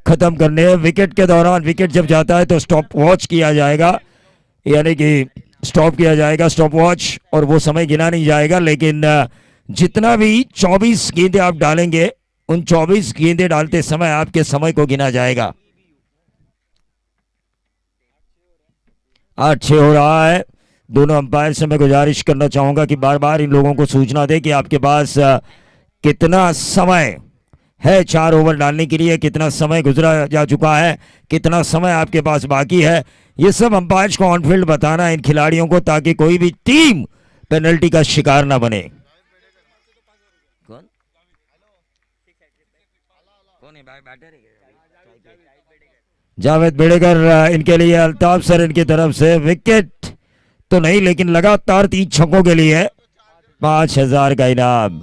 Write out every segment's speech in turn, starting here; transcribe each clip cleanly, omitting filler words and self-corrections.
खत्म करने हैं। विकेट के दौरान विकेट जब जाता है तो स्टॉप वॉच किया जाएगा, यानी कि स्टॉप किया जाएगा, स्टॉप वॉच, और वो समय गिना नहीं जाएगा। लेकिन जितना भी 24 गेंदें आप डालेंगे, उन 24 गेंदें डालते समय आपके समय को गिना जाएगा। 8-6 हो रहा है। दोनों अंपायर से मैं गुजारिश करना चाहूंगा कि बार बार इन लोगों को सूचना दे कि आपके पास कितना समय है 4 ओवर डालने के लिए, कितना समय गुजरा जा चुका है, कितना समय आपके पास बाकी है। ये सब अंपायर्स को ऑनफील्ड बताना है इन खिलाड़ियों को, ताकि कोई भी टीम पेनल्टी का शिकार ना बने। जावेद बेड़ेकर इनके लिए, अल्ताफ सर इनकी तरफ से विकेट तो नहीं, लेकिन लगातार 3 छक्कों के लिए 5000 का इनाम।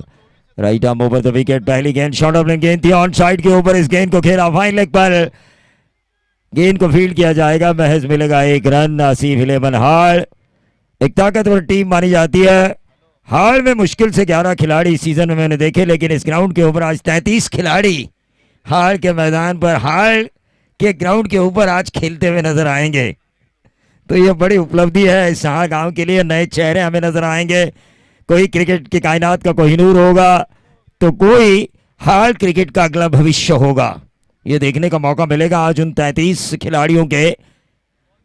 Right arm over the wicket. पहली गेंद शॉर्ट ऑफ लेंथ गेंद थी, ऑन साइड के ऊपर इस गेंद को खेला, फाइन लेग पर गेंद को फील्ड किया जाएगा, महज मिलेगा 1 रन। आसिफ 11 हाल एक ताकतवर टीम मानी जाती है। हाल में मुश्किल से 11 खिलाड़ी इस सीजन में मैंने देखे, लेकिन इस ग्राउंड के ऊपर आज 33 खिलाड़ी हाल के मैदान पर, हाल के ग्राउंड के ऊपर आज खेलते हुए नजर आएंगे। तो ये बड़ी उपलब्धि है इस हाल गांव के लिए। नए चेहरे हमें नजर आएंगे। कोई क्रिकेट की कायनात का कोहिनूर होगा तो कोई हाल क्रिकेट का अगला भविष्य होगा। ये देखने का मौका मिलेगा आज उन 33 खिलाड़ियों के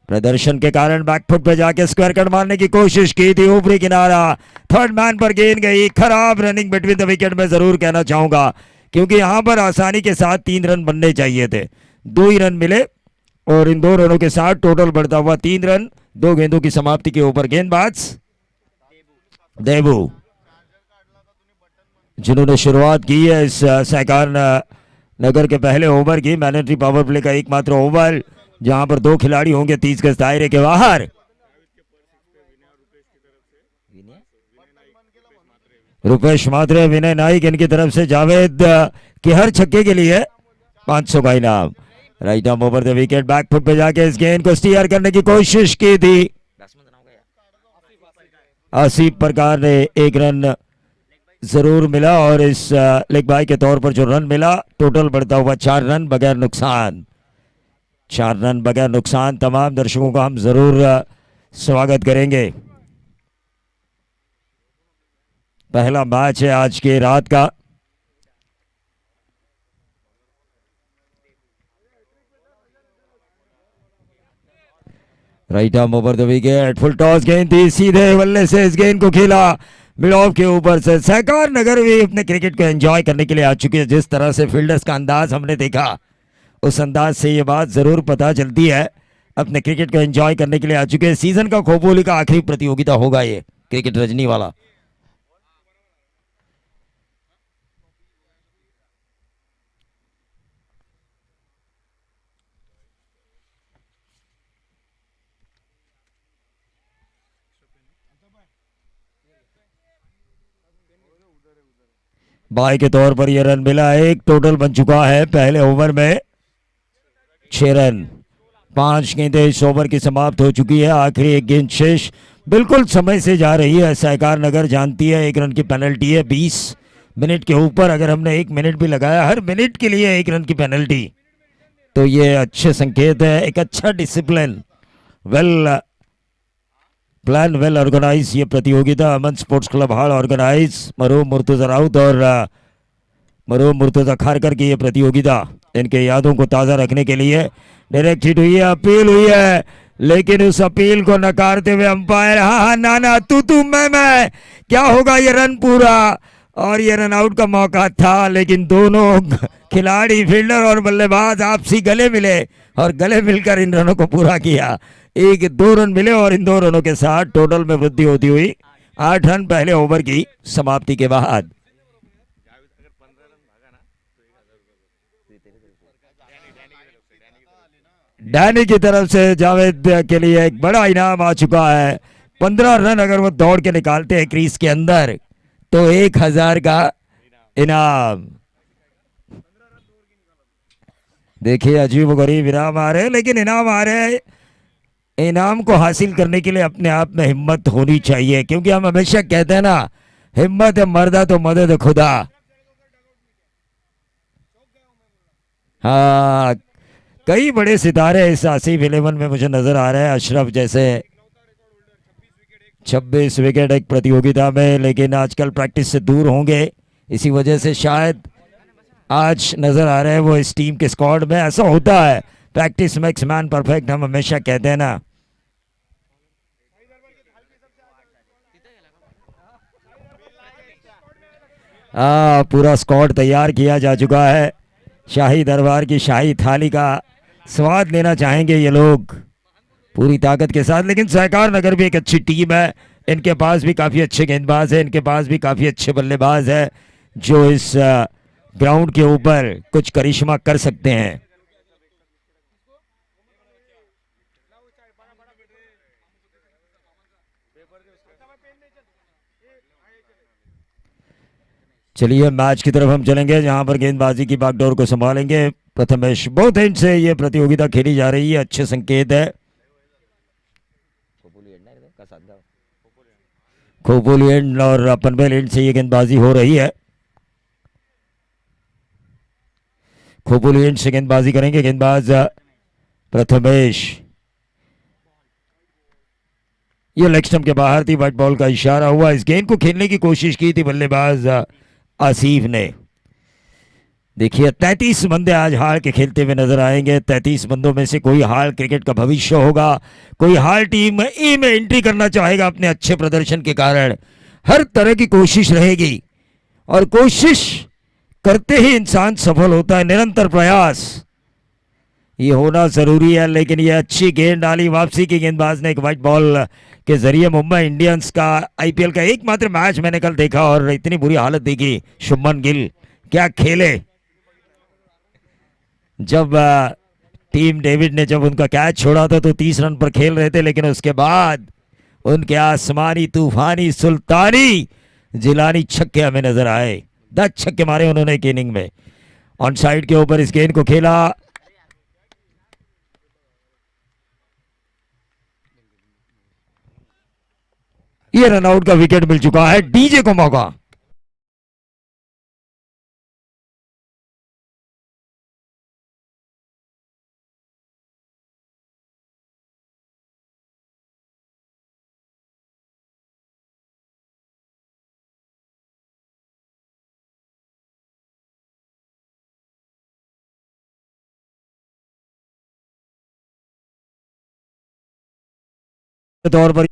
प्रदर्शन के कारण। बैकफुट पे जाके स्क्वायर कट मारने की कोशिश की थी, ऊपरी किनारा, थर्ड मैन पर गेंद गई। खराब रनिंग बिटवीन द विकेट में जरूर कहना चाहूंगा, क्योंकि यहां पर आसानी के साथ 3 रन बनने चाहिए थे, 2 ही रन मिले, और इन 2 रनों के साथ टोटल बढ़ता हुआ 3 रन। 2 गेंदों की समाप्ति के ऊपर गेंदबाज देबू, जिन्होंने शुरुआत की है इस सहकार नगर के पहले ओवर की। मैंडेटरी पावर प्ले का एकमात्र ओवर जहां पर 2 खिलाड़ी होंगे 30 गज दायरे के बाहर। रुपेश मात्रे, विनय नाइक इनकी तरफ से जावेद के हर छक्के के लिए 500 का इनाम। Right arm over the wicket. Back foot पे जाके इस गेंद को स्टीयर करने की कोशिश की थी। आसिफ प्रकार ने 1 रन जरूर मिला, और इस लेग बाय के तौर पर जो रन मिला, टोटल बढ़ता हुआ 4 रन बगैर नुकसान। 4 रन बगैर नुकसान। तमाम दर्शकों का हम जरूर स्वागत करेंगे। पहला मैच है आज के रात का। Right arm over the wicket. Full toss गेंद थी, सीधे बल्ले से इस गेंद को खेला मिड ऑफ के ऊपर से। सहकार नगर भी अपने क्रिकेट को एंजॉय करने के लिए आ चुकी है। जिस तरह से फील्डर्स का अंदाज हमने देखा, उस अंदाज से ये बात जरूर पता चलती है अपने क्रिकेट को एंजॉय करने के लिए आ चुके हैं। सीजन का खोपोली का आखिरी प्रतियोगिता होगा ये क्रिकेट रजनी वाला। बाय के तौर पर यह रन मिला। 1 टोटल बन चुका है पहले ओवर में 6 रन। 5 गेंदें इस ओवर की समाप्त हो चुकी है। आखिरी 1 गेंद शेष, बिल्कुल समय से जा रही है। सहकार नगर जानती है 1 रन की पेनल्टी है। 20 मिनट के ऊपर अगर हमने 1 मिनट भी लगाया, हर मिनट के लिए 1 रन की पेनल्टी, तो ये अच्छे संकेत है। एक अच्छा discipline, well plan, well organise ये प्रतियोगिता। अमन स्पोर्ट्स क्लब हाल ऑर्गेनाइज, मरूम मुर्तजा राउत और मरूम मुर्तजा खारकर की ये प्रतियोगिता, इनके यादों को ताज़ा रखने के लिए डायरेक्ट हिट हुई है, अपील हुई है, लेकिन उस अपील को नकारते हुए अंपायर हाँ नाना तू मैं, क्या होगा ये रन पूरा, और ये रन आउट का मौका था, लेकिन दोनों खिलाड़ी फील्डर और बल्लेबाज आपसी गले मिले और गले मिलकर इन रनों को पूरा किया। 1-2 रन मिले और इन 2 रनों के साथ टोटल में वृद्धि होती हुई 8 रन पहले ओवर की समाप्ति के बाद। डैनी की तरफ से जावेद के लिए एक बड़ा इनाम आ चुका है। 15 रन अगर वो दौड़ के निकालते हैं क्रीज के अंदर तो 1000 का इनाम। देखिए अजीब गरीब इनाम आ रहे हैं, लेकिन इनाम आ रहे हैं, इनाम को हासिल करने के लिए अपने आप में हिम्मत होनी चाहिए, क्योंकि हम हमेशा कहते हैं ना, हिम्मत है मर्दा तो मदद खुदा। हाँ कई बड़े सितारे इस आसिफ 11 में मुझे नजर आ रहे हैं, अशरफ जैसे 26 विकेट एक प्रतियोगिता में, लेकिन आजकल प्रैक्टिस से दूर होंगे, इसी वजह से शायद आज नजर आ रहे हैं वो इस टीम के स्क्वाड में। ऐसा होता है, प्रैक्टिस मेक्स मैन परफेक्ट, हम हमेशा कहते हैं ना। पूरा स्क्वाड तैयार किया जा चुका है, शाही दरबार की शाही थाली का स्वाद लेना चाहेंगे ये लोग पूरी ताकत के साथ। लेकिन सहकार नगर भी एक अच्छी टीम है, इनके पास भी काफ़ी अच्छे गेंदबाज हैं, इनके पास भी काफ़ी अच्छे बल्लेबाज हैं जो इस ग्राउंड के ऊपर कुछ करिश्मा कर सकते हैं। चलिए मैच की तरफ हम चलेंगे, जहां पर गेंदबाजी की बागडोर को संभालेंगे प्रथमेश। बहुत एंड से ये प्रतियोगिता खेली जा रही है, अच्छे संकेत है। खोपोली एंड और पनवेल एंड से ये गेंदबाजी हो रही है। खोपोली एंड से गेंदबाजी करेंगे गेंदबाज प्रथमेश। ये लेग स्टंप के बाहर थी, व्हाइट बॉल का इशारा हुआ। इस गेंद को खेलने की कोशिश की थी बल्लेबाज आसिफ ने। देखिए 33 बंदे आज हार के खेलते हुए नजर आएंगे। 33 बंदों में से कोई हाल क्रिकेट का भविष्य होगा, कोई हाल टीम ए में एंट्री करना चाहेगा अपने अच्छे प्रदर्शन के कारण। हर तरह की कोशिश रहेगी और कोशिश करते ही इंसान सफल होता है, निरंतर प्रयास ये होना जरूरी है। लेकिन ये अच्छी गेंद डाली, वापसी की गेंदबाज ने एक व्हाइट बॉल के जरिए। मुंबई इंडियंस का आईपीएल का एकमात्र मैच मैंने कल देखा और इतनी बुरी हालत देखी। शुभमन गिल क्या खेले, जब टीम डेविड ने जब उनका कैच छोड़ा था तो 30 रन पर खेल रहे थे, लेकिन उसके बाद उनके आसमानी तूफानी सुल्तानी जिलानी छक्के हमें नजर आए। 10 छक्के मारे उन्होंने एक इनिंग में। ऑन साइड के ऊपर इस गेंद को खेला, ये रनआउट का विकेट मिल चुका है, डीजे को मौका। तौर पर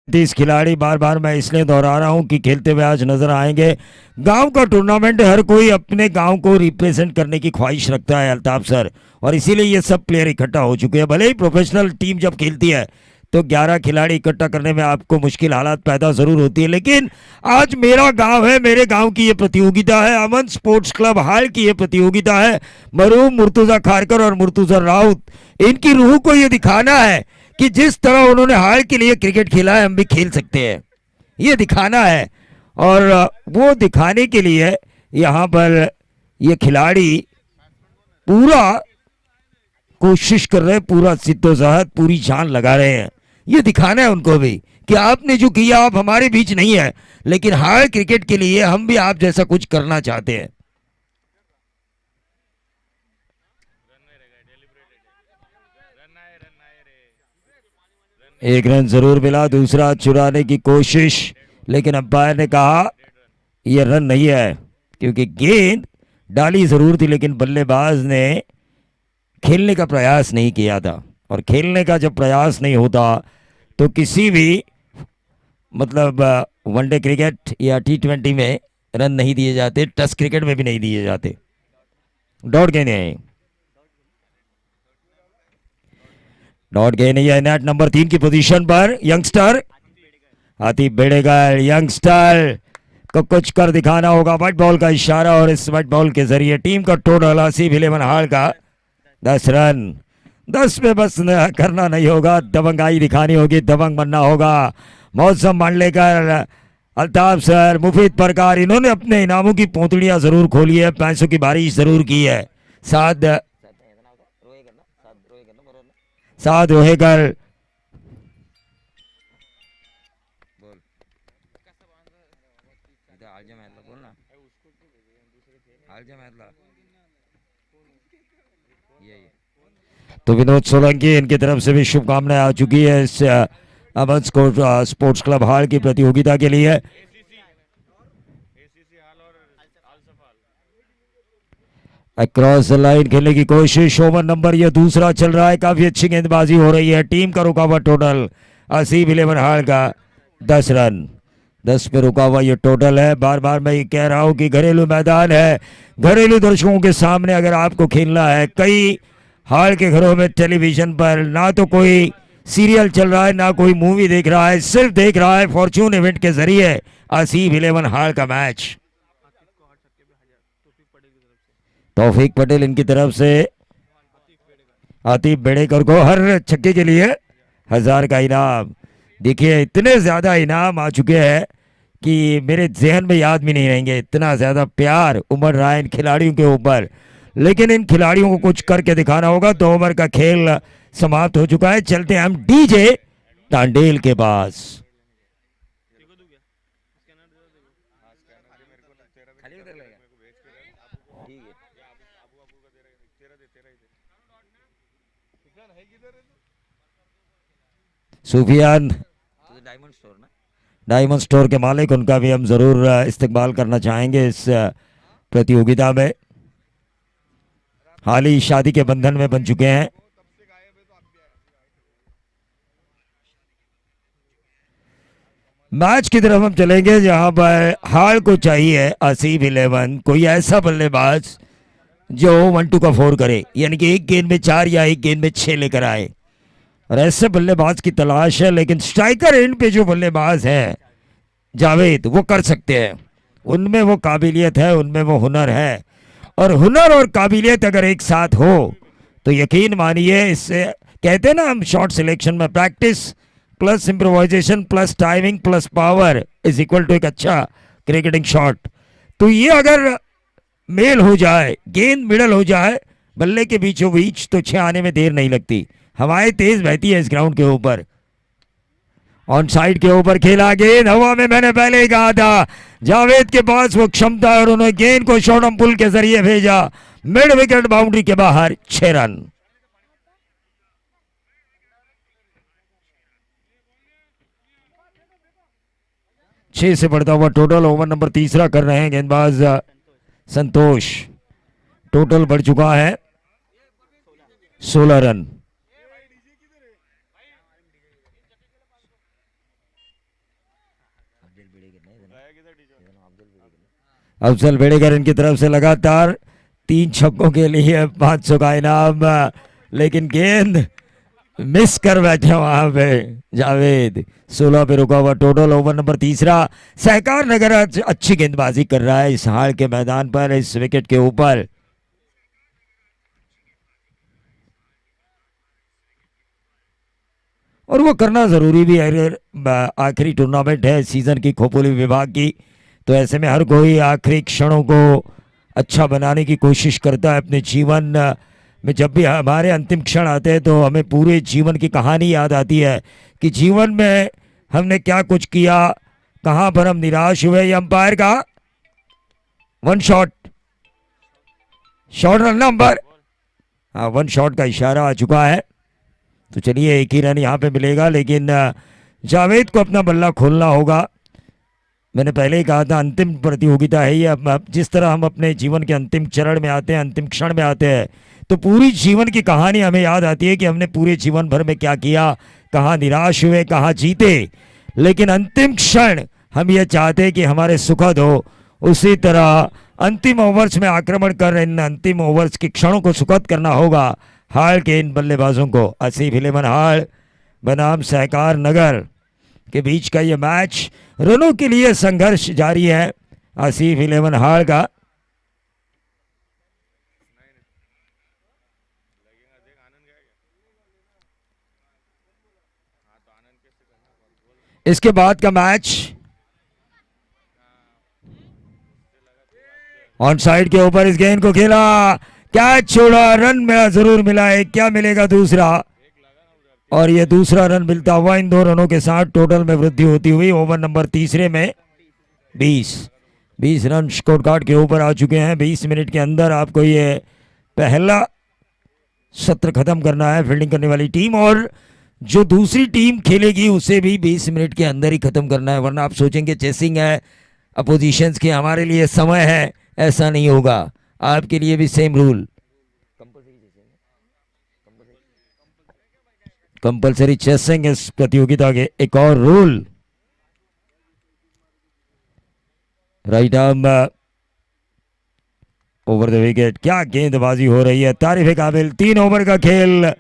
30 खिलाड़ी बार बार मैं इसलिए दोहरा रहा हूं कि खेलते हुए आज नजर आएंगे। गांव का टूर्नामेंट, हर कोई अपने गांव को रिप्रेजेंट करने की ख्वाहिश रखता है अल्ताफ सर, और इसीलिए ये सब प्लेयर इकट्ठा हो चुके हैं। भले ही प्रोफेशनल टीम जब खेलती है तो 11 खिलाड़ी इकट्ठा करने में आपको मुश्किल हालात पैदा जरूर होती है, लेकिन आज मेरा गांव है, मेरे गांव की ये प्रतियोगिता है। अमन स्पोर्ट्स क्लब हाल की ये प्रतियोगिता है। मरहूम मुर्तुजा खारकर और मुर्तुजा राउत, इनकी रूह को ये दिखाना है कि जिस तरह उन्होंने हाल के लिए क्रिकेट खेला है हम भी खेल सकते हैं, ये दिखाना है। और वो दिखाने के लिए यहाँ पर ये खिलाड़ी पूरा कोशिश कर रहे हैं, पूरा सिद्दोजहद पूरी जान लगा रहे हैं। ये दिखाना है उनको भी कि आपने जो किया आप हमारे बीच नहीं है, लेकिन हाल क्रिकेट के लिए हम भी आप जैसा कुछ करना चाहते हैं। एक रन जरूर मिला, दूसरा चुराने की कोशिश, लेकिन अंपायर ने कहा यह रन नहीं है, क्योंकि गेंद डाली जरूर थी लेकिन बल्लेबाज ने खेलने का प्रयास नहीं किया था। और खेलने का जब प्रयास नहीं होता तो किसी भी मतलब वनडे क्रिकेट या T20 में रन नहीं दिए जाते, टेस्ट क्रिकेट में भी नहीं दिए जाते। डॉट गेंद है, डॉट गेंद है नेट नंबर 3 की पोजीशन पर यंगस्टर आतिफ बेड़ेगर। यंगस्टर को कुछ कर दिखाना होगा, व्हाइट बॉल का इशारा, और इस व्हाइट बॉल के जरिए टीम का टोटल आसिफ 11 हाल का 10 रन। 10 पे बस करना नहीं होगा, दबंगाई दिखानी होगी, दबंग बनना होगा। मौसम मांडलेकर, अल्ताफ सर, मुफीद परकार, इन्होंने अपने इनामों की पोतड़ियां जरूर खोली है, पैसों की बारिश जरूर की है। साथ रोहेकर तो विनोद सोलंकी, इनकी तरफ से भी शुभकामनाएं आ चुकी है इस अमन स्पोर्ट्स क्लब हाल की प्रतियोगिता के लिए। अक्रॉस द लाइन खेलने की कोशिश, ओवर नंबर ये दूसरा चल रहा है, काफी अच्छी गेंदबाजी हो रही है। टीम का रुका हुआ टोटल आसिफ इलेवन हाल का 10 रन, 10 पे रुका हुआ ये टोटल है। बार बार मैं ये कह रहा हूं कि घरेलू मैदान है, घरेलू दर्शकों के सामने अगर आपको खेलना है, कई हाल के घरों में टेलीविजन पर ना तो कोई सीरियल चल रहा है ना कोई मूवी देख रहा है, सिर्फ देख रहा है फॉर्च्यून इवेंट के जरिए आसिफ इलेवन हाल का मैच। तौफीक पटेल इनकी तरफ से आतिफ बेड़ेकर को हर छक्के के लिए 1000 का इनाम। देखिए इतने ज्यादा इनाम आ चुके हैं कि मेरे जहन में याद भी नहीं रहेंगे, इतना ज्यादा प्यार उमड़ रहा है इन खिलाड़ियों के ऊपर, लेकिन इन खिलाड़ियों को कुछ करके दिखाना होगा। 2 ओवर का खेल समाप्त हो चुका है। चलते हैं हम डीजे टांडेल के पास। सुफियान डायमंड स्टोर के मालिक, उनका भी हम जरूर इस्तकबाल करना चाहेंगे इस प्रतियोगिता में। हाल ही शादी के बंधन में बन चुके हैं। मैच की तरफ हम चलेंगे जहां पर हाल को चाहिए आसिफ इलेवन कोई ऐसा बल्लेबाज जो 1-2 का 4 करे, यानी कि एक गेंद में 4 या एक गेंद में 6 लेकर आए, और ऐसे बल्लेबाज की तलाश है। लेकिन स्ट्राइकर एंड पे जो बल्लेबाज है जावेद, वो कर सकते हैं, उनमें वो काबिलियत है, उनमें वो हुनर है, और हुनर और काबिलियत अगर एक साथ हो तो यकीन मानिए, इससे कहते हैं ना हम शॉट सिलेक्शन में, practice plus improvisation plus timing plus power is equal to एक अच्छा क्रिकेटिंग शॉट। तो ये अगर मेल हो जाए, गेंद मिडल हो जाए बल्ले के बीचों बीच, तो 6 आने में देर नहीं लगती। हवाएं तेज बहती है इस ग्राउंड के ऊपर। ऑन साइड के ऊपर खेला गेंद हवा में, मैंने पहले ही कहा था जावेद के पास वो क्षमता है, और उन्होंने गेंद को शॉर्ट पुल के जरिए भेजा मिड विकेट बाउंड्री के बाहर। 6 रन। छह से बढ़ता हुआ टोटल। ओवर नंबर तीसरा कर रहे हैं गेंदबाज संतोष। टोटल बढ़ चुका है 16 रन। अफजल बेड़ेकर इनकी तरफ से लगातार 3 छक्कों के लिए 500 का इनाम, लेकिन गेंद मिस कर बैठे वहां पे जावेद। 16 पे रुका हुआ टोटल। ओवर नंबर तीसरा। सहकार नगर अच्छी गेंदबाजी कर रहा है इस हाल के मैदान पर, इस विकेट के ऊपर। और वो करना जरूरी भी है, आखिरी टूर्नामेंट है सीजन की खोपोली विभाग की, तो ऐसे में हर कोई आखिरी क्षणों को अच्छा बनाने की कोशिश करता है अपने जीवन में। जब भी हमारे अंतिम क्षण आते हैं तो हमें पूरे जीवन की कहानी याद आती है कि जीवन में हमने क्या कुछ किया, कहां पर हम निराश हुए। ये अंपायर का 1 शॉट रन नंबर, हाँ 1 शॉट का इशारा आ चुका है। तो चलिए 1 ही रन यहाँ पे मिलेगा, लेकिन जावेद को अपना बल्ला खोलना होगा। मैंने पहले ही कहा था अंतिम प्रतियोगिता है ये। अब जिस तरह हम अपने जीवन के अंतिम चरण में आते हैं, अंतिम क्षण में आते हैं, तो पूरी जीवन की कहानी हमें याद आती है कि हमने पूरे जीवन भर में क्या किया, कहाँ निराश हुए, कहाँ जीते। लेकिन अंतिम क्षण हम ये चाहते हैं कि हमारे सुखद हो। उसी तरह अंतिम ओवर्स में आक्रमण कर इन अंतिम ओवर्स के क्षणों को सुखद करना होगा हाल के इन बल्लेबाजों को। आसिफ इलेवन हाल बनाम सहकार नगर के बीच का ये मैच, रनों के लिए संघर्ष जारी है आसिफ इलेवन हाल का। इसके बाद का मैच ऑन साइड के ऊपर इस गेंद को खेला, कैच छोड़ा, रन मिला, जरूर मिला है। क्या मिलेगा दूसरा, और ये दूसरा रन मिलता हुआ इन 2 रनों के साथ टोटल में वृद्धि होती हुई ओवर नंबर तीसरे में 20 रन स्कोर कार्ड के ऊपर आ चुके हैं। 20 मिनट के अंदर आपको ये पहला सत्र खत्म करना है फील्डिंग करने वाली टीम, और जो दूसरी टीम खेलेगी उसे भी 20 मिनट के अंदर ही खत्म करना है, वरना आप सोचेंगे चेसिंग है अपोजिशंस की, हमारे लिए समय है, ऐसा नहीं होगा। आपके लिए भी सेम रूल, कंपलसरी चेसिंग इस प्रतियोगिता के एक और rule. Right arm over the wicket, क्या गेंदबाजी हो रही है, तारीफ काबिल। 3 ओवर का खेल,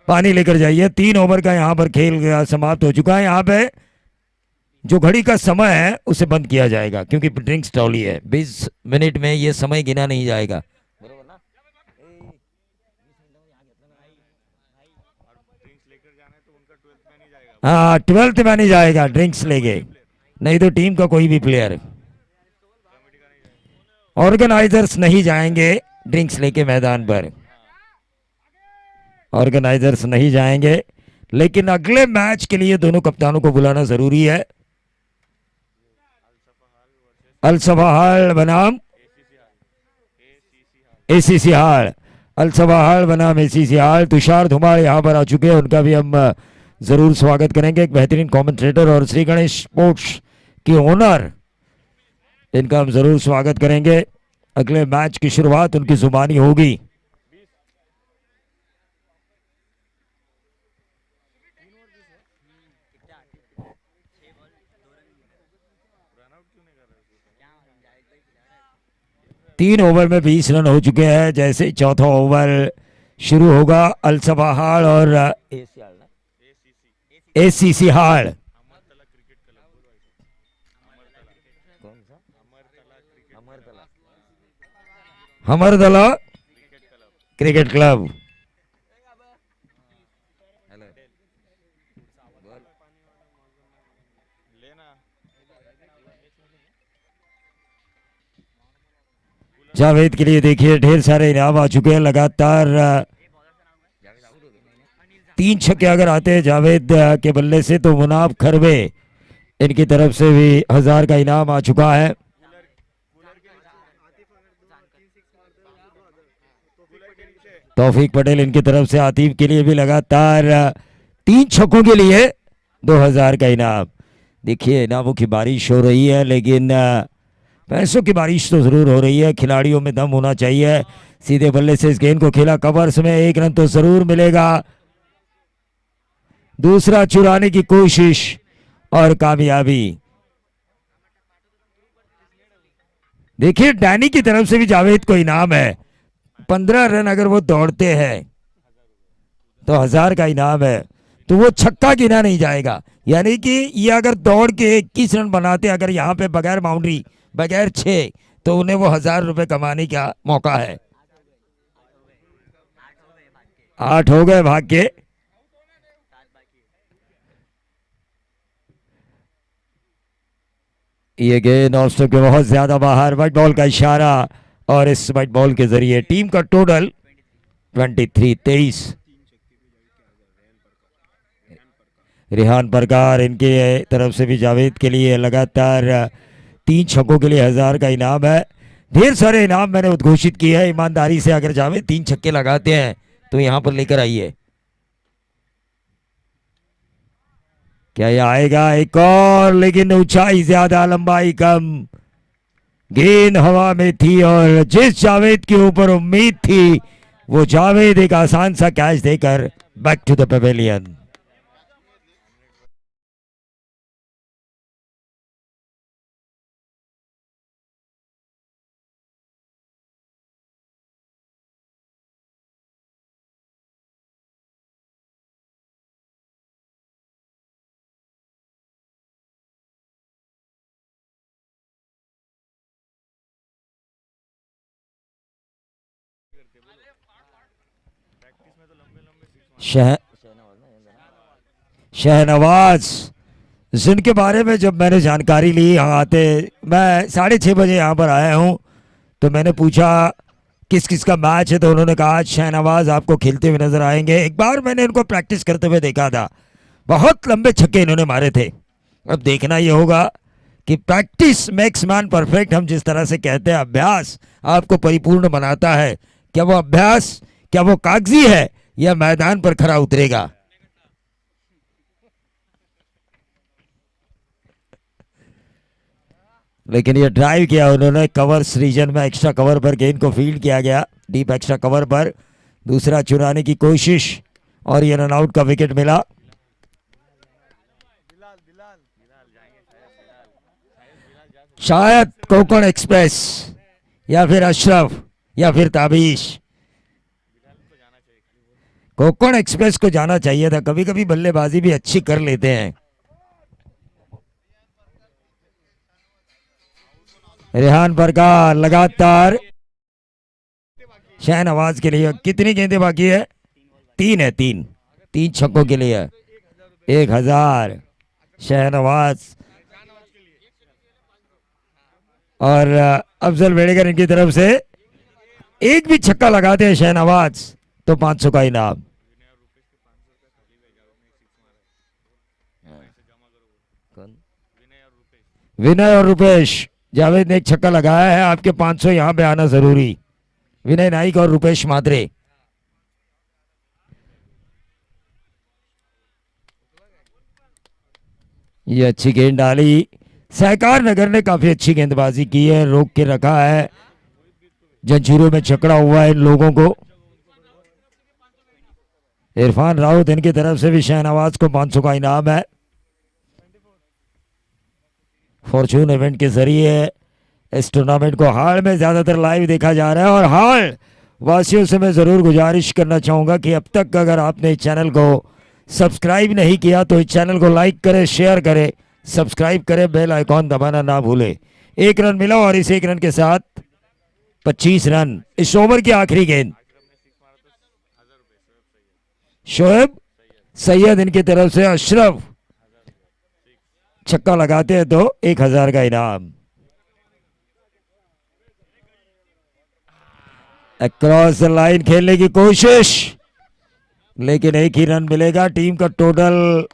पानी लेकर जाइए। 3 ओवर का यहाँ पर खेल समाप्त हो चुका है। यहाँ पे जो घड़ी का समय है उसे बंद किया जाएगा क्योंकि ड्रिंक्स ट्रॉली है, 20 मिनट में ये समय गिना नहीं जाएगा। हाँ 12th में नहीं जाएगा ड्रिंक्स लेके, नहीं तो टीम का कोई भी प्लेयर, ऑर्गेनाइजर्स नहीं जाएंगे ड्रिंक्स लेके मैदान पर, ऑर्गेनाइजर्स नहीं जाएंगे। लेकिन अगले मैच के लिए दोनों कप्तानों को बुलाना जरूरी है। अल सबाहाल बनाम एसीसी हाल, अल सबाहाल बनाम एसीसी हाल। तुषार धुमाल यहाँ पर आ चुके हैं, उनका भी हम जरूर स्वागत करेंगे। एक बेहतरीन कमेंटेटर और श्री गणेश स्पोर्ट्स की ओनर, इनका हम जरूर स्वागत करेंगे। अगले मैच की शुरुआत उनकी जुबानी होगी। तीन ओवर में 20 रन हो चुके हैं। जैसे चौथा ओवर शुरू होगा, अल सबाहाल और एसीसी हाल, हमरदला क्रिकेट क्लब। जावेद के लिए देखिए ढेर सारे इनाम आ चुके हैं। लगातार 3 छक्के अगर आते हैं जावेद के बल्ले से तो मुनाफ खरवे इनकी तरफ से भी 1000 का इनाम आ चुका है। तौफीक पटेल इनकी तरफ से आतिफ के लिए भी लगातार 3 छक्कों के लिए 2000 का इनाम। देखिए इनामों की बारिश हो रही है, लेकिन पैसों की बारिश तो जरूर हो रही है। खिलाड़ियों में दम होना चाहिए। सीधे बल्ले से इस गेंद को खेला कवर्स में, 1 रन तो जरूर मिलेगा। दूसरा चुराने की कोशिश और कामयाबी। देखिए डैनी की तरफ से भी जावेद को इनाम है। 15 रन अगर वो दौड़ते हैं तो 1000 का इनाम है, तो वो छक्का गिना नहीं जाएगा। यानी कि ये अगर दौड़ के 21 रन बनाते, अगर यहाँ पे बगैर बाउंड्री बगैर 6, तो उन्हें वो 1000 रुपए कमाने का मौका है। 8 हो गए भाग के। ये गेंद ऑफ स्टंप के बहुत ज्यादा बाहर, व्हाइट बॉल का इशारा, और इस व्हाइट बॉल के जरिए टीम का टोटल 23-23। रेहान परकार इनके तरफ से भी जावेद के लिए लगातार 3 छक्कों के लिए 1000 का इनाम है। ढेर सारे इनाम मैंने उद्घोषित किए हैं। ईमानदारी से अगर जावेद 3 छक्के लगाते हैं तो यहां पर लेकर आइए। क्या ये आएगा एक और, लेकिन ऊंचाई ज्यादा लंबाई कम, गेंद हवा में थी और जिस जावेद के ऊपर उम्मीद थी वो जावेद एक आसान सा कैच देकर back to the pavilion. Shahnawaz, जिनके बारे में जब मैंने जानकारी ली यहाँ आते, मैं 6:30 बजे यहाँ पर आया हूँ, तो मैंने पूछा किस किस का मैच है, तो उन्होंने कहा शहनवाज आपको खेलते हुए नजर आएंगे। एक बार मैंने इनको प्रैक्टिस करते हुए देखा था, बहुत लंबे छक्के इन्होंने मारे थे। अब देखना ये होगा कि प्रैक्टिस मेक्स मैन परफेक्ट, हम जिस तरह से कहते हैं अभ्यास आपको परिपूर्ण बनाता है, क्या वो अभ्यास क्या वो कागजी है या मैदान पर खरा उतरेगा? लेकिन ये ड्राइव किया उन्होंने कवर्स रीजन में, एक्स्ट्रा कवर पर गेंद को फील्ड किया गया, डीप एक्स्ट्रा कवर पर दूसरा चुराने की कोशिश और ये रन आउट का विकेट मिला। शायद कोकण एक्सप्रेस या फिर अशरफ या फिर ताबीश। कोकण एक्सप्रेस को जाना चाहिए था, कभी कभी बल्लेबाजी भी अच्छी कर लेते हैं। रेहान बरकार लगातार शहनवाज के लिए कितनी गेंदें बाकी है? 3 है, 3 छक्कों के लिए 1000 शहनवाज और अफजल बेड़ेकर इनकी तरफ से एक भी छक्का लगाते हैं शहनवाज तो 500 का इनाम। विनय और रुपेश, जावेद ने एक छक्का लगाया है, आपके 500 यहां पे आना जरूरी। विनय नाइक और रुपेश मात्रे। ये अच्छी गेंद डाली, सहकार नगर ने काफी अच्छी गेंदबाजी की है, रोक के रखा है, जंजीरों में जकड़ा हुआ है इन लोगों को। इरफान राउत इनकी तरफ से भी शहनवाज को 500 का इनाम है। फॉर्चून इवेंट के जरिए इस टूर्नामेंट को हाल में ज्यादातर लाइव देखा जा रहा है और हाल वासियों से मैं जरूर गुजारिश करना चाहूंगा कि अब तक अगर आपने इस चैनल को सब्सक्राइब नहीं किया तो इस चैनल को लाइक करें, शेयर करें, सब्सक्राइब करें, बेल आइकॉन दबाना ना भूले। 1 रन मिला और इस 1 रन के साथ 25 रन। इस ओवर की आखिरी गेंद शोएब सैयद इनकी तरफ से अशरफ छक्का लगाते हैं तो 1000 का इनाम। अक्रॉस द लाइन खेलने की कोशिश, लेकिन एक ही रन मिलेगा। टीम का टोटल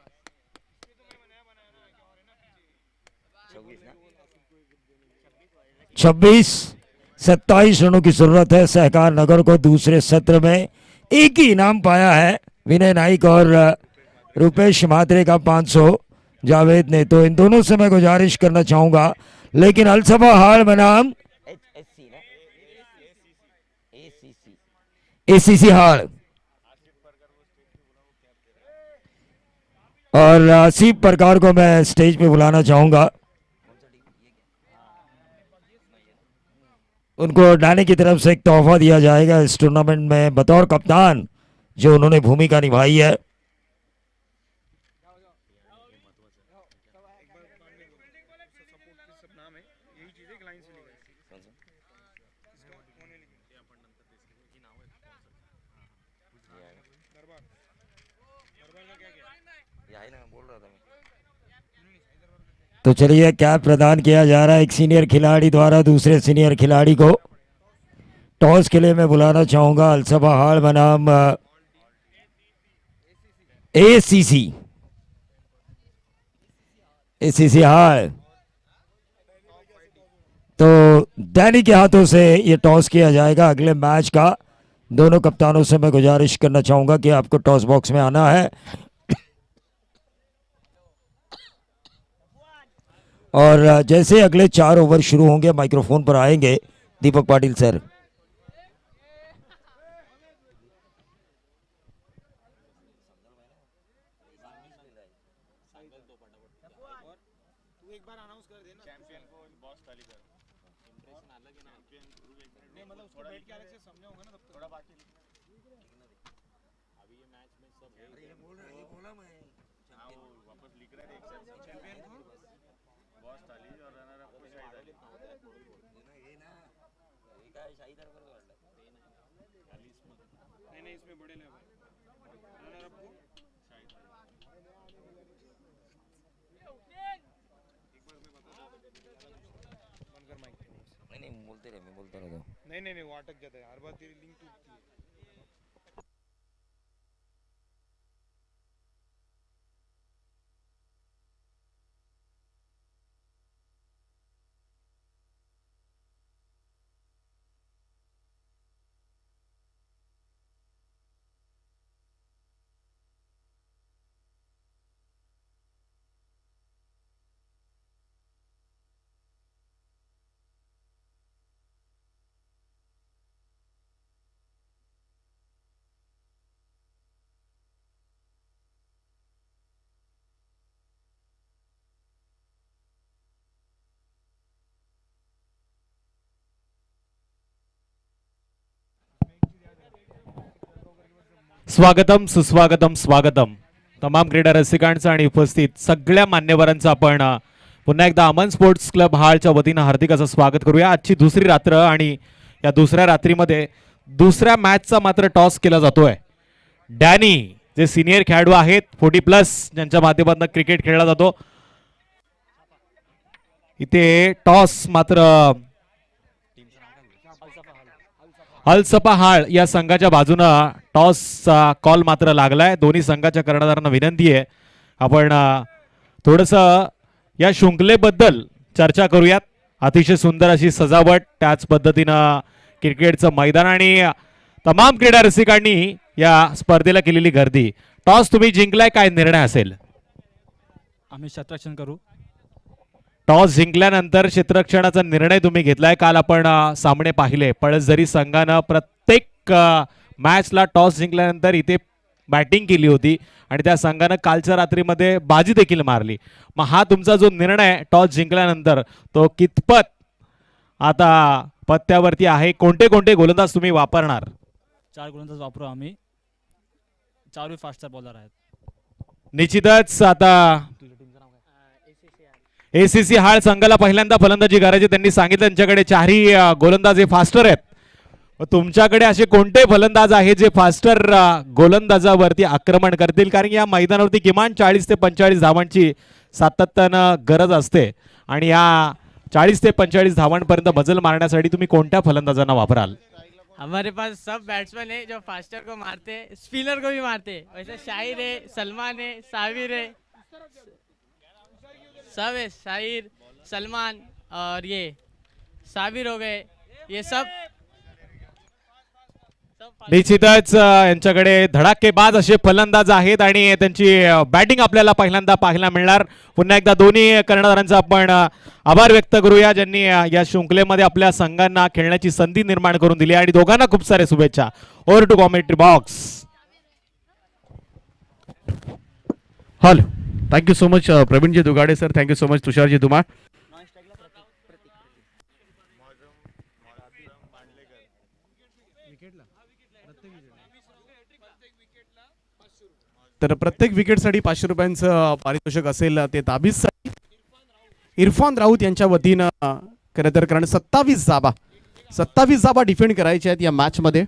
27 रनों की जरूरत है। सहकार नगर को दूसरे सत्र में एक ही इनाम पाया है, विनय नाइक और रुपेश मात्रे का 500 जावेद ने। तो इन दोनों से मैं गुजारिश करना चाहूंगा, लेकिन अलसफा हाल बनाम एसीसी हाल और आसिफ प्रकार को मैं स्टेज पे बुलाना चाहूंगा। उनको डाने की तरफ से एक तोहफा दिया जाएगा इस टूर्नामेंट में बतौर कप्तान, जो उन्होंने भूमिका निभाई है। तो चलिए कैप प्रदान किया जा रहा है एक सीनियर खिलाड़ी द्वारा दूसरे सीनियर खिलाड़ी को। टॉस के लिए मैं बुलाना चाहूंगा अलसफा हाल बनाम एसीसी हाल। तो डैनी के हाथों से ये टॉस किया जाएगा अगले मैच का। दोनों कप्तानों से मैं गुजारिश करना चाहूंगा कि आपको टॉस बॉक्स में आना है और जैसे अगले 4 ओवर शुरू होंगे माइक्रोफोन पर आएंगे दीपक पाटिल सर। नहीं वो अटक जाता है हर बार, तेरी लिंक टूटती है। स्वागतम सुस्वागतम स्वागतम तमाम क्रीडा रसिकांचं आणि उपस्थित सगळ्या मान्यवरांचं आपण पुन्हा एकदा अमन स्पोर्ट्स क्लब हालच्या वतीनं हार्दिक असं स्वागत करूया. आजची दुसरी रात्र आणि या दुसऱ्या रात्रीमध्ये दुसऱ्या मॅचचा मात्र टॉस केला जातोय. डॅनी जे सिनियर खेळाडू आहेत 40+ ज्यांच्या माध्यमातून क्रिकेट खेळला जातो, इथे टॉस मात्र अलसफा हाळ या संघाच्या बाजूनं टॉसचा कॉल मात्र लागलाय. दोन्ही संघाच्या कर्णधारांना विनंती आहे आपण थोडस या शृंखलेबद्दल चर्चा करूयात. अतिशय सुंदर अशी सजावट, त्याच पद्धतीनं क्रिकेटचं मैदान आणि तमाम क्रीडा रसिकांनी या स्पर्धेला केलेली गर्दी. टॉस तुम्ही जिंकलाय, काय निर्णय असेल? आम्ही क्षेत्ररक्षण करू. टॉस जिंकल्यानंतर क्षेत्ररक्षणाचा निर्णय तुम्ही घेतलाय. काल आपण सामने पाहिले, पळसझरी संघानं प्रत्येक मॅचला टॉस जिंकल्यानंतर इथे बॅटिंग केली होती आणि त्या संघानं कालच्या रात्रीमध्ये बाजी देखील मारली. मग हा तुमचा जो निर्णय टॉस जिंकल्यानंतर तो कितपत आता पत्त्यावरती आहे? कोणते कोणते गोलंदाज तुम्ही वापरणार? 4 गोलंदाज वापरू आम्ही. 4 फास्टर बॉलर आहेत. निश्चितच आता ACC हाळ संघाला पहिल्यांदा फलंदाजी करायची त्यांनी सांगितलं. त्यांच्याकडे 4ही गोलंदाज हे फास्टर आहेत. तुमच्याकडे असे कोणते फलंदाज आहेत जे फास्टर गोलंदाजावरती आक्रमण करतील? कारण या मैदानावरती किमान 40 ते 45 धावांची सातत्यानं गरज असते आणि या 40 ते 45 धावांपर्यंत मजल मारण्यासाठी तुम्ही कोणत्या फलंदाजांना वापराल? हमारे पास सब बैट्समैन है जो फास्टर को मारते, स्पिनर को भी मारते. वैसे शाहिर है, सलमान है, साबिर है, सब है. शाहिर, सलमान और ये साबिर हो गए, ये सब निश्चितच यांच्याकडे धडाकेबाज असे फलंदाज आहेत आणि त्यांची बॅटिंग आपल्याला पहिल्यांदा पाहायला मिळणार. पुन्हा एकदा दोन्ही कर्णधारांचा आपण आभार व्यक्त करूया ज्यांनी या शृंखलेमध्ये आपल्या संघांना खेळण्याची संधी निर्माण करून दिली आणि दोघांना खूप सारे शुभेच्छा. Over to commentary box. Hello, thank you so much Praveenji Dugade sir, thank you so much Tusharji Dhumal. तर प्रत्येक विकेटसाठी 500 रुपयांचं पारितोषिक असेल ते ताबीजसाठी इरफान राऊत यांच्या वतीनं खरं तर, कारण 27 जाबा डिफेंड करायच्या आहेत या मॅचमध्ये.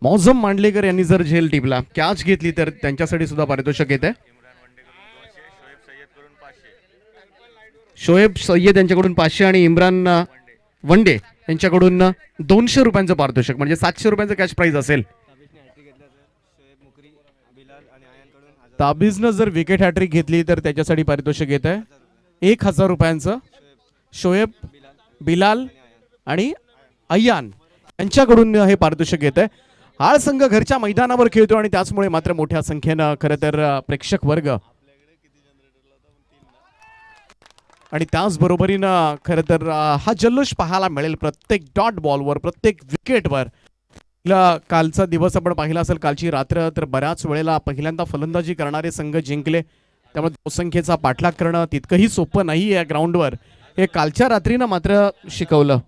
मौजम मांडलेकर यांनी जर झेल टिपला, कॅच घेतली तर त्यांच्यासाठी सुद्धा पारितोषिक येते. शोएब सय्यद यांच्याकडून 500 आणि इम्रान वनडे यांच्याकडून 200 रुपयांचं पारितोषिक, म्हणजे 700 रुपयांचं कॅश प्राइज असेल. ताबीजनं जर विकेट हॅट्रिक घेतली तर त्याच्यासाठी पारितोषिक येत आहे 1000 रुपयांचं. शोएब, बिलाल आणि अय्यान यांच्याकडून हे पारितोषिक येत आहे. हाळ संघ घरच्या मैदानावर खेळतो आणि त्याचमुळे मात्र मोठ्या संख्येनं खरं तर प्रेक्षक वर्ग आणि त्याचबरोबरीनं खरं तर हा जल्लोष पाहायला मिळेल प्रत्येक डॉट बॉलवर, प्रत्येक विकेटवर. कालचा दिवस आपण पाहिला असेल, कालची रात्र, तर बऱ्याच वेळेला पहिल्यांदा फलंदाजी करणारे संघ जिंकले. त्यामुळे धावसंख्येचा पाठलाग करणं तितकंही सोपं नाही या ग्राउंडवर, हे कालच्या रात्रीनं मात्र शिकवलं.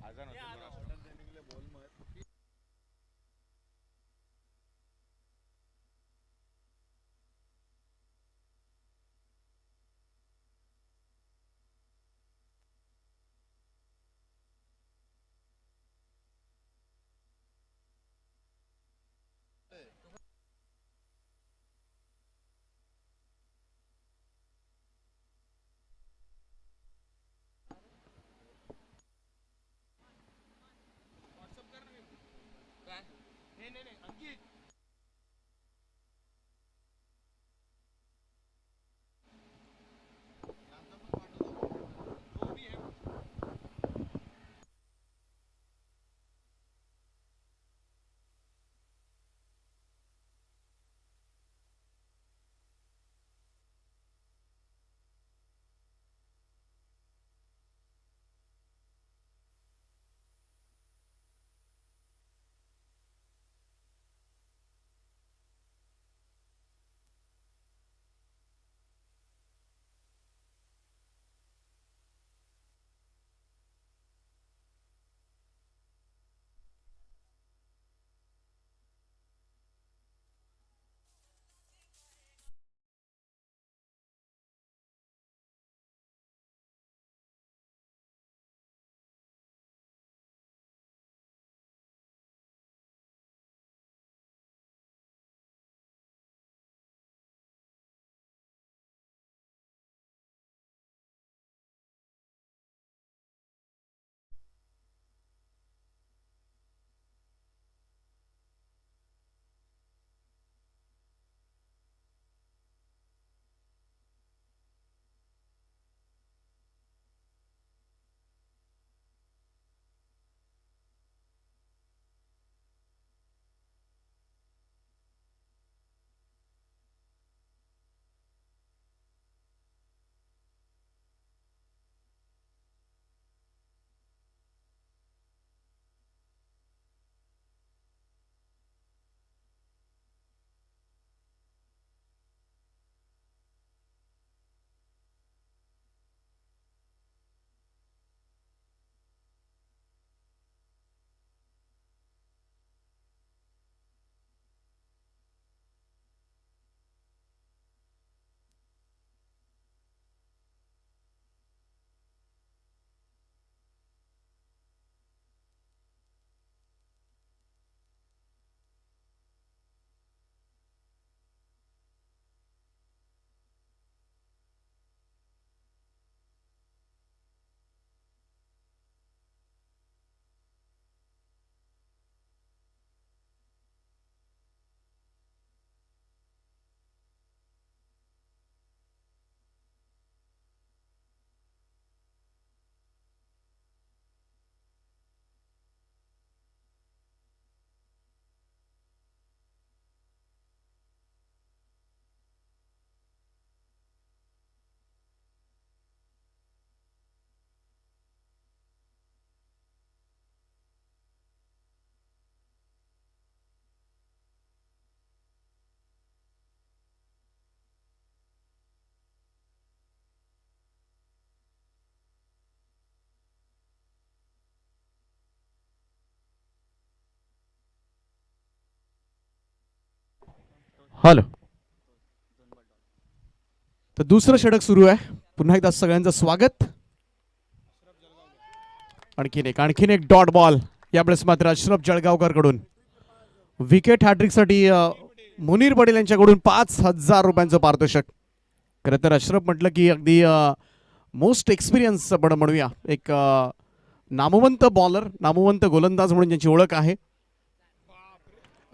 हॅलो. तर दुसरं षटक सुरू आहे. पुन्हा एकदा सगळ्यांचं स्वागत. आणखीन एक डॉट बॉल यावेळेस मात्र अशरफ जळगावकर कडून. विकेट हॅट्रिक साठी मुनीर पटेल यांच्याकडून 5,000 रुपयांचं पारितोषिक. खरं तर अशरफ म्हटलं की अगदी मोस्ट एक्सपिरियन्स आपण म्हणूया, एक नामवंत बॉलर, नामवंत गोलंदाज म्हणून ज्यांची ओळख आहे.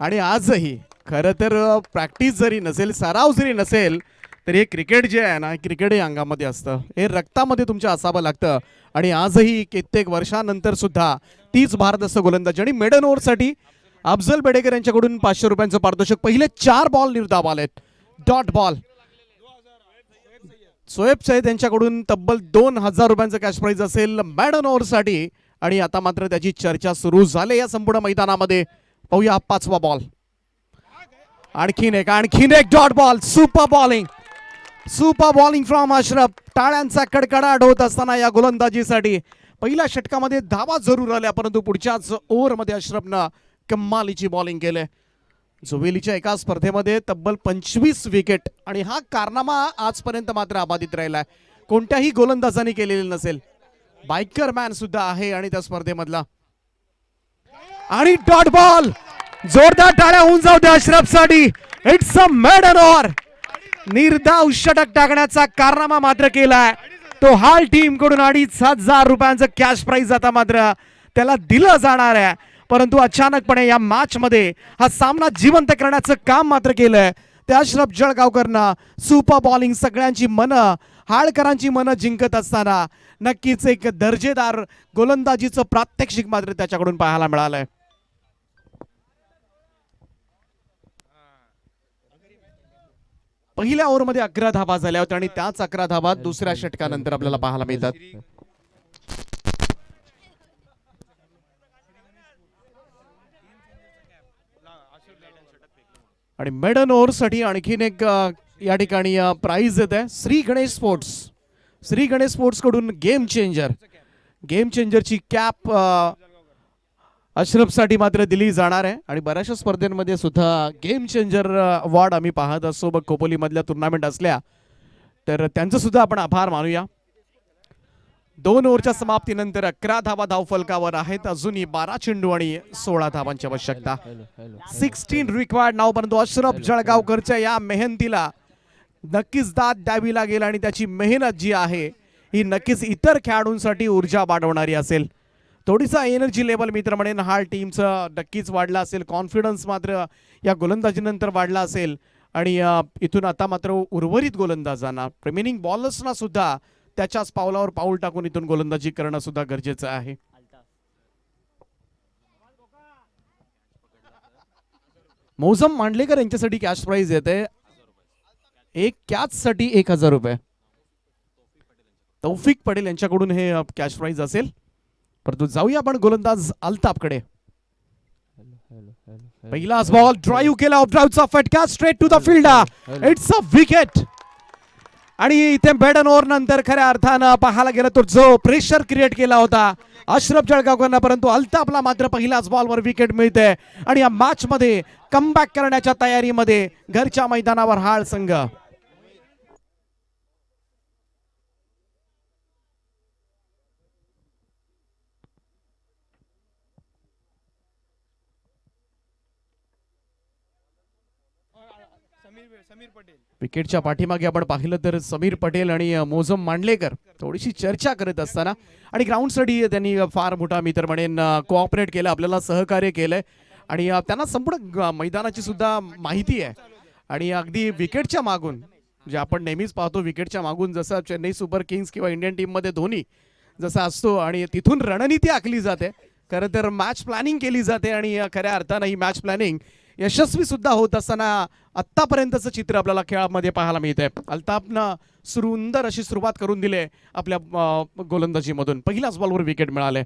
आणि आजही खरं तर प्रॅक्टिस जरी नसेल, सराव जरी नसेल, तर हे क्रिकेट जे आहे ना, क्रिकेट हे अंगामध्ये असतं, हे रक्तामध्ये तुमच्या असावं लागतं. आणि आजही कित्येक वर्षानंतर सुद्धा तीच भारदस्त गोलंदाजी. आणि मेडन ओव्हरसाठी अफजल बेडेकर यांच्याकडून 500 रुपयांचं पारितोषिक. पहिले 4 बॉल निर्धाव आलेत, डॉट बॉल. सोएब सईद यांच्याकडून तब्बल 2,000 रुपयांचं कॅश प्राइज असेल मेडन ओव्हरसाठी. आणि आता मात्र त्याची चर्चा सुरू झाली या संपूर्ण मैदानामध्ये. पाहूया 5वा बॉल. आणखीन एक dot ball. Super bowling from Ashraf. टाळ्यांचा कडकडाट होत असताना या गोलंदाजीसाठी. पहिल्या षटकामध्ये धावा जरूर आल्या, परंतु पुढच्याच ओव्हरमध्ये अशरफनं कमालीची बॉलिंग केले. जुवेलीच्या एका स्पर्धेमध्ये तब्बल 25 विकेट आणि हा कारनामा आजपर्यंत मात्र अबाधित राहिलाय. कोणत्याही गोलंदाजांनी केलेले नसेल. बायकर मॅन सुद्धा आहे आणि त्या स्पर्धेमधला. आणि डॉट बॉल. जोरदार टाळ्या होऊन जाऊ द्या अशरफसाठी. It's a maiden over. निर्धाव षटक टाकण्याचा कारनामा मात्र केलाय तो. हाल टीम कडून 2,500 रुपयांचं कॅश प्राइज आता मात्र त्याला दिलं जाणार आहे. परंतु अचानकपणे या मॅच मध्ये हा सामना जिवंत करण्याचं काम मात्र केलंय त्या अशरफ जळगावकरनं. सुपर बॉलिंग सगळ्यांची मनं, हाळकरांची मनं जिंकत असताना नक्कीच एक दर्जेदार गोलंदाजीचं प्रात्यक्षिक मात्र त्याच्याकडून पाहायला मिळालंय. पहिल्या ओव्हरमध्ये 11 धावा झाल्या होत्या आणि त्याच 11 धावा दुसऱ्या षटकानंतर आपल्याला पाहायला मिळतात. आणि मेडन ओव्हरसाठी आणखीन एक या ठिकाणी प्राइज येत आहे श्री गणेश स्पोर्ट्स कडून गेम चेंजरची कॅप अशरफसाठी मात्र दिली जाणार आहे. आणि बऱ्याचशा स्पर्धेमध्ये सुद्धा गेम चेंजर अवॉर्ड आम्ही पाहत असतो. बघ खोपोली मधल्या टुर्नामेंट असल्या तर त्यांचं सुद्धा आपण आभार मानूया. 2 ओव्हरच्या समाप्तीनंतर 11 धावा धावफलकावर आहेत. अजूनही 12 चेंडू आणि 16 धावांची आवश्यकता. 16 रिक्वायर्ड नाव. परंतु अशरफ जळगावकरच्या या मेहनतीला नक्कीच दाद द्यावी लागेल आणि त्याची मेहनत जी आहे ही नक्कीच इतर खेळाडूंसाठी ऊर्जा वाढवणारी असेल. थोडीसा एनर्जी लेवल मित्र म्हणेन हाल टीमचं नक्कीच वाढला असेल. कॉन्फिडन्स मात्र या गोलंदाजीनंतर वाढला असेल. आणि इथून आता मात्र उर्वरित गोलंदाजांना, रिमेनिंग बॉलर्सना सुद्धा त्याच्याच पावलावर पाऊल टाकून इथून गोलंदाजी करणं सुद्धा गरजेचं आहे. मौसम मांडलेकर यांच्यासाठी कॅश प्राइज येते. एक कॅच साठी 1,000 रुपये. तौफिक पटेल यांच्याकडून हे कॅश प्राइज असेल. परंतु जाऊया आपण गोलंदाज अल्ताफकडे. पहिलाच बॉल ड्राईव्ह केला. ड्राईव्हचा फटका straight to the fielder. It's a wicket. आणि इथे मेडन ओव्हर नंतर खऱ्या अर्थानं पाहायला गेलं तर जो प्रेशर क्रिएट केला होता अशरफ जळगावकरनं, परंतु अल्ताफला मात्र पहिल्याच बॉलवर विकेट मिळते. आणि या मॅच मध्ये कमबॅक करण्याच्या तयारीमध्ये घरच्या मैदानावर हाळ संघ. समीर पटेल विकेटच्या पाठीमागे आपण पाहिलं तर समीर पटेल आणि मौसम मांडलेकर थोडीशी चर्चा करत असताना. आणि ग्राउंडसाठी त्यांनी फार मोठा मी तर म्हणेन कोऑपरेट केलं, आपल्याला सहकार्य केलंय. आणि त्यांना संपूर्ण मैदानाची सुद्धा माहिती आहे. आणि अगदी विकेटच्या मागून जे आपण नेहमीच पाहतो, विकेटच्या मागून जसं चेन्नई सुपर किंग्स किंवा इंडियन टीममध्ये धोनी जसा असतो आणि तिथून रणनीती आखली जाते, खरं तर मॅच प्लॅनिंग केली जाते. आणि खऱ्या अर्थानं ही मॅच प्लॅनिंग यशस्वी सुद्धा होत असताना आत्तापर्यंतचं चित्र आपल्याला खेळामध्ये पाहायला मिळतंय. अल्ताफनं सुंदर अशी सुरुवात करून दिली आपल्या गोलंदाजीमधून. पहिल्याच बॉलवर विकेट मिळाले.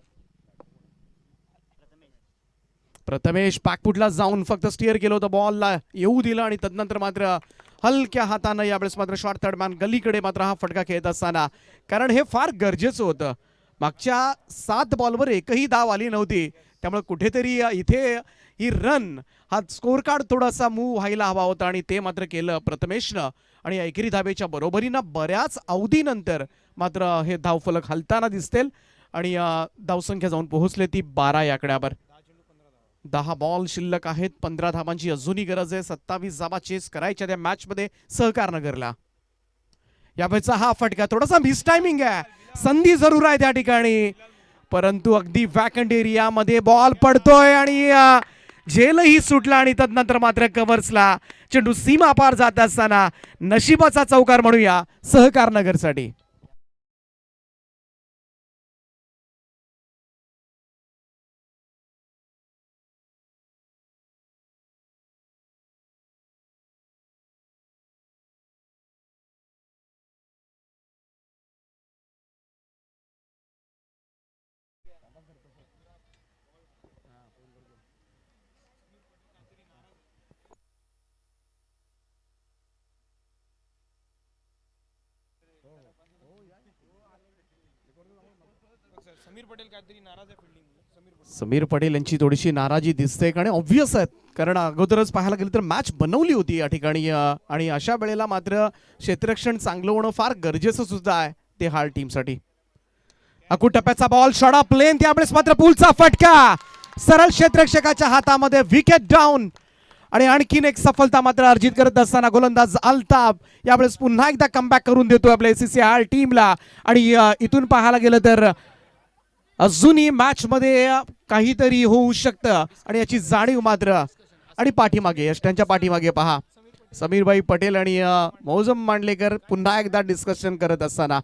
प्रथमेश बॅकफुटला जाऊन फक्त स्टिअर केलं होतं, बॉलला येऊ दिलं आणि तदनंतर मात्र हलक्या हातानं यावेळेस मात्र शॉर्ट थर्ड मॅन गलीकडे मात्र हा फटका खेळत असताना, कारण हे फार गरजेचं होतं. मागच्या 7 बॉलवर एकही धाव आली नव्हती. त्यामुळे कुठेतरी इथे ही रन हा स्कोर कार्ड थोडासा मूव व्हायला हवा होता आणि ते मात्र केलं प्रथमेशनं. आणि एकेरी धावेच्या बरोबरीनं बऱ्याच अवधीनंतर मात्र हे धावफलक हलताना दिसतील आणि धावसंख्या जाऊन पोहोचले ती 12 या आकड्यावर. 10 बॉल शिल्लक आहेत. 15 धावांची अजूनही गरज आहे. 27 धावा चेस करायच्या त्या मॅच मध्ये सहकार नगरला. यावेळेचा हा फटका थोडासा मिस टायमिंग आहे. संधी जरूर आहे त्या ठिकाणी परंतु अगदी वॅकंट एरियामध्ये बॉल पडतोय आणि झेलही सुटला आणि तदनंतर मात्र कव्हर्सला चेंडू सीमा पार जात असताना नशिबाचा चौकार म्हणूया सहकार नगरसाठी. समीर पटेल काहीतरी नाराज आहे फील्डिंग. समीर पटेल यांची थोडीशी नाराजी दिसते कारण ऑब्व्हियस आहे कारण अगोदरच पाहायला गेलं तर मॅच बनवली होती या ठिकाणी आणि अशा वेळेला मात्र क्षेत्ररक्षण चांगलं होणं फार गरजेचं सुद्धा आहे ते हाल टीमसाठी. अकू टप्प्याचा बॉल शॉट ऑफ प्लेन त्यावेळेस मात्र पुलचा फटका सरळ क्षेत्ररक्षकाच्या हातामध्ये विकेट डाऊन आणि आणखीन एक सफलता मात्र अर्जित करत असताना गोलंदाज अल्ताफ यावेळेस पुन्हा एकदा कमबॅक करून देतो आपल्या एसीसी हाल टीमला. आणि इथून पाहायला गेलं तर अजूनही मॅच मध्ये काहीतरी होऊ शकतं आणि याची जाणीव मात्र आणि पाठीमागे यष्ट्यांच्या पाठीमागे पहा समीरभाई पटेल आणि मौजम मांडलेकर पुन्हा एकदा डिस्कशन करत असताना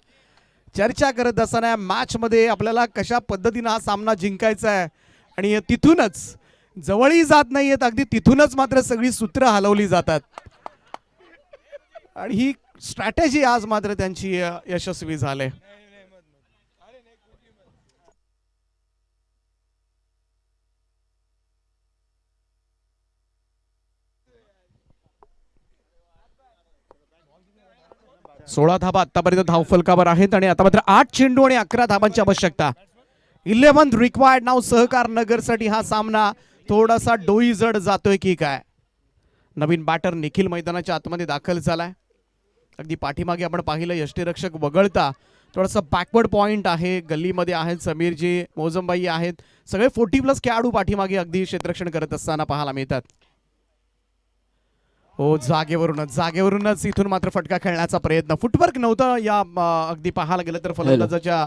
चर्चा करत असताना मॅच मध्ये आपल्याला कशा पद्धतीने हा सामना जिंकायचा आहे आणि तिथूनच जवळही जात नाहीयेत अगदी तिथूनच मात्र सगळी सूत्र हलवली जातात आणि ही स्ट्रॅटेजी आज मात्र त्यांची यशस्वी झाले. सोळा धाबा आतापर्यंत धावफलकावर आहेत आणि आता मात्र 8 चेंडू आणि 11 धाबांची आवश्यकता. 11 रिक्वायर्ड नाव सहकार नगरसाठी. हा सामना थोडासा डोई जड जातोय की काय. नवीन बॅटर निखिल मैदानाच्या आतमध्ये दाखल झालाय. अगदी पाठीमागे आपण पाहिलं यष्टीरक्षक वगळता थोडासा बॅकवर्ड पॉइंट आहे. गल्लीमध्ये आहेत समीरजी मौजमबाई आहेत. सगळे 40+ खेळाडू पाठीमागे अगदी क्षेत्ररक्षण करत असताना पाहायला मिळतात. हो जागेवरूनच इथून मात्र फटका खेळण्याचा प्रयत्न. फुटवर्क नव्हतं या अगदी पाहायला गेलं तर फलंदाजाच्या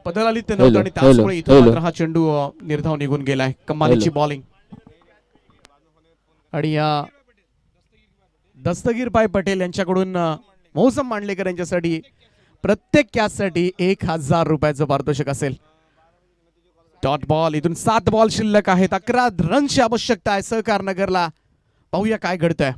पदरालित नव्हतं आणि त्यामुळे इथून मात्र हा चेंडू निर्धाव निघून गेलाय. कमालीची बॉलिंग आणि दस्तगीर भाई पटेल यांच्याकडून मौसम मांडलेकर यांच्यासाठी प्रत्येक कॅचसाठी 1000 रुपयाचं पारितोषिक असेल. Dot ball. इथून 7 बॉल शिल्लक आहेत. 11 रनची आवश्यकता आहे सहकार नगरला. पाहूया काय घडतंय.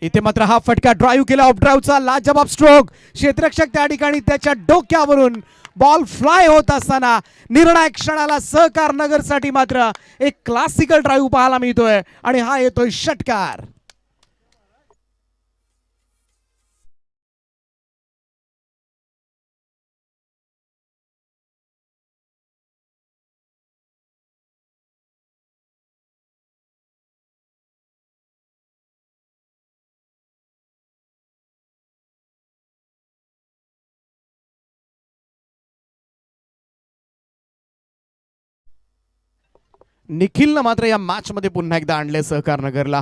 इथे मात्र हा फटका ड्राईव्ह केला ऑफ ड्राईव्हचा लाजवाब स्ट्रोक. क्षेत्ररक्षक त्या ठिकाणी त्याच्या डोक्यावरून बॉल फ्लाय होत असताना निर्णायक क्षणाला सहकार नगरसाठी मात्र एक क्लासिकल ड्राईव्ह पाहायला मिळतोय आणि हा येतोय षटकार. निखिलनं मात्र या मॅच मध्ये पुन्हा एकदा आणले सहकार नगरला.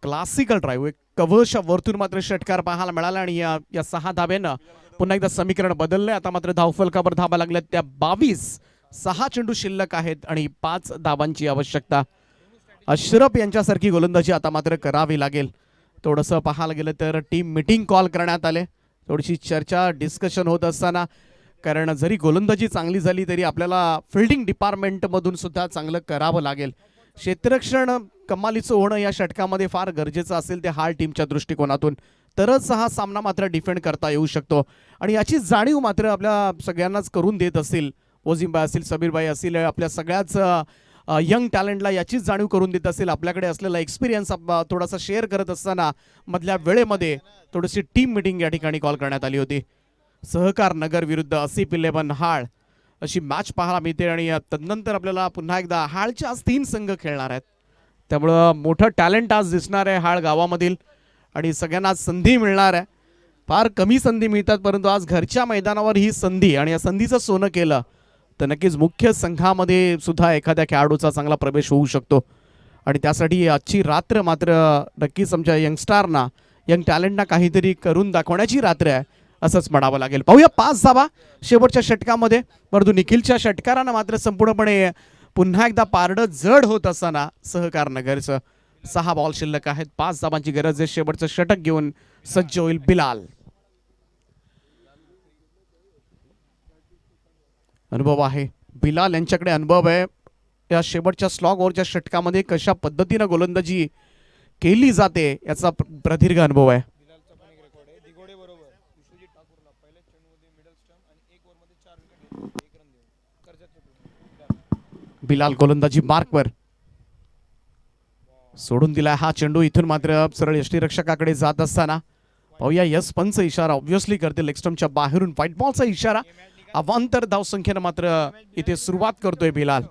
क्लासिकल ड्राईव्ह एक कव्हरच्या वरतून मात्र षटकार पाहायला मिळाला आणि या 6 धाब्यानं पुन्हा एकदा समीकरण बदललंय. आता मात्र धावफलकावर धाबा लागल्यात त्या 22. 6 चेंडू शिल्लक आहेत आणि 5 धाबांची आवश्यकता. अशरफ यांच्यासारखी गोलंदाजी आता मात्र करावी लागेल. थोडंसं पाहायला गेलं तर टीम मीटिंग कॉल करण्यात आले. थोडीशी चर्चा डिस्कशन होत असताना कारण जरी गोलंदाजी चांगली झाली तरी आपल्याला फिल्डिंग डिपार्टमेंटमधून सुद्धा चांगलं करावं लागेल. क्षेत्ररक्षण कमालीचं होणं या षटकामध्ये फार गरजेचं असेल ते हाल टीमच्या दृष्टिकोनातून. तरच हा सामना मात्र डिफेंड करता येऊ शकतो आणि याची जाणीव मात्र आपल्या सगळ्यांनाच करून देत असतील. ओझिमबाई असतील समीरबाई असतील आपल्या सगळ्याच यंग टॅलेंटला याचीच जाणीव करून देत असेल. आपल्याकडे असलेला एक्सपिरियन्स थोडासा शेअर करत असताना मधल्या वेळेमध्ये थोडीशी टीम मीटिंग या ठिकाणी कॉल करण्यात आली होती. सहकार नगर विरुद्ध ASIP11 हाळ अशी मॅच पाहायला मिळते आणि तदनंतर आपल्याला पुन्हा एकदा हाळचे आज 3 संघ खेळणार आहेत. त्यामुळं मोठं टॅलेंट आज दिसणार आहे हाळ गावामधील आणि सगळ्यांना आज संधी मिळणार आहे. फार कमी संधी मिळतात परंतु आज घरच्या मैदानावर ही संधी आणि या संधीचं सोनं केलं तर नक्कीच मुख्य संघामध्ये सुद्धा एखाद्या खेळाडूचा चांगला प्रवेश होऊ शकतो आणि त्यासाठी आजची रात्र मात्र नक्कीच आमच्या यंगस्टारना यंग टॅलेंटना काहीतरी करून दाखवण्याची रात्र आहे असंच म्हणावं लागेल. पाहूया 5 धावा शेवटच्या षटकामध्ये, परंतु निखिलच्या षटकारानं मात्र संपूर्णपणे पुन्हा एकदा पारडं जड होत असताना सहकार नगरचं 6 बॉल शिल्लक आहेत. 5 धावांची गरज आहे. शेवटचं षटक घेऊन सज्ज होईल बिलाल. अनुभव आहे बिलाल यांच्याकडे, अनुभव आहे या शेवटच्या स्लॉग ओव्हरच्या षटकामध्ये कशा पद्धतीनं गोलंदाजी केली जाते याचा प्रदीर्घ अनुभव आहे. बिलालचा पण एक रेकॉर्ड आहे. दिगोडे बरोबर विश्वजित ठाकूरला पहिल्या चेंडूमध्ये मिडल स्टंप आणि 1 ओव्हरमध्ये 4 विकेट 1 रन देऊन कर्जत बिलाल गोलंदाजी मार्कवर सोडून दिलाय हा चेंडू. इथून मात्र सरळ यष्टीरक्षकाकडे जात असताना पाहूया यस पंच इशारा ऑब्व्हियसली करते लेग स्टंपच्या बाहेरून व्हाईट बॉलचा इशारा. अवांतर धावसंख्येनं मात्र इथे सुरुवात करतोय बिलाल.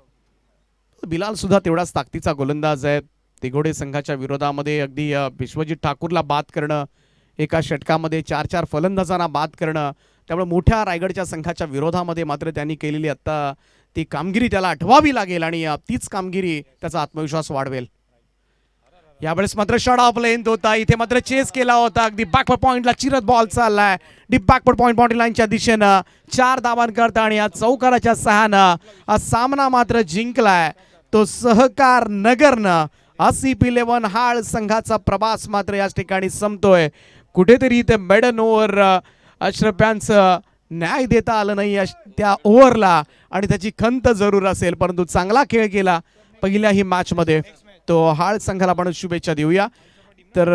बिलाल सुद्धा तेवढाच ताकदीचा गोलंदाज आहे. तिघोडे संघाच्या विरोधामध्ये अगदी विश्वजित ठाकूरला बाद करणं, एका षटकामध्ये 4-4 फलंदाजांना बाद करणं, त्यामुळे मोठ्या रायगडच्या संघाच्या विरोधामध्ये मात्र त्यांनी केलेली आता ती कामगिरी त्याला आठवावी लागेल आणि तीच कामगिरी त्याचा आत्मविश्वास वाढवेल. यावेळेस मात्र शॉट ऑफ लेंथ होता, इथे मात्र चेस केला होता, अगदी बॅकवर्ड पॉइंटला चिरत बॉल चाललाय डीप बॅकवर्ड पॉइंट बाउंड्री लाईनच्या दिशेनं 4 धावांकरता आणि या चौकाराच्या सहानं हा सामना मात्र जिंकलाय तो सहकार नगरनं. ASIP11 हाळ संघाचा प्रवास मात्र याच ठिकाणी संपतोय. कुठेतरी इथे मेडन ओव्हर अशरफ यांचं न्याय देता आलं नाही त्या ओव्हरला आणि त्याची खंत जरूर असेल, परंतु चांगला खेळ केला पहिल्या ही मॅच मध्ये. तो हाळ संघाला आपण शुभेच्छा देऊया. तर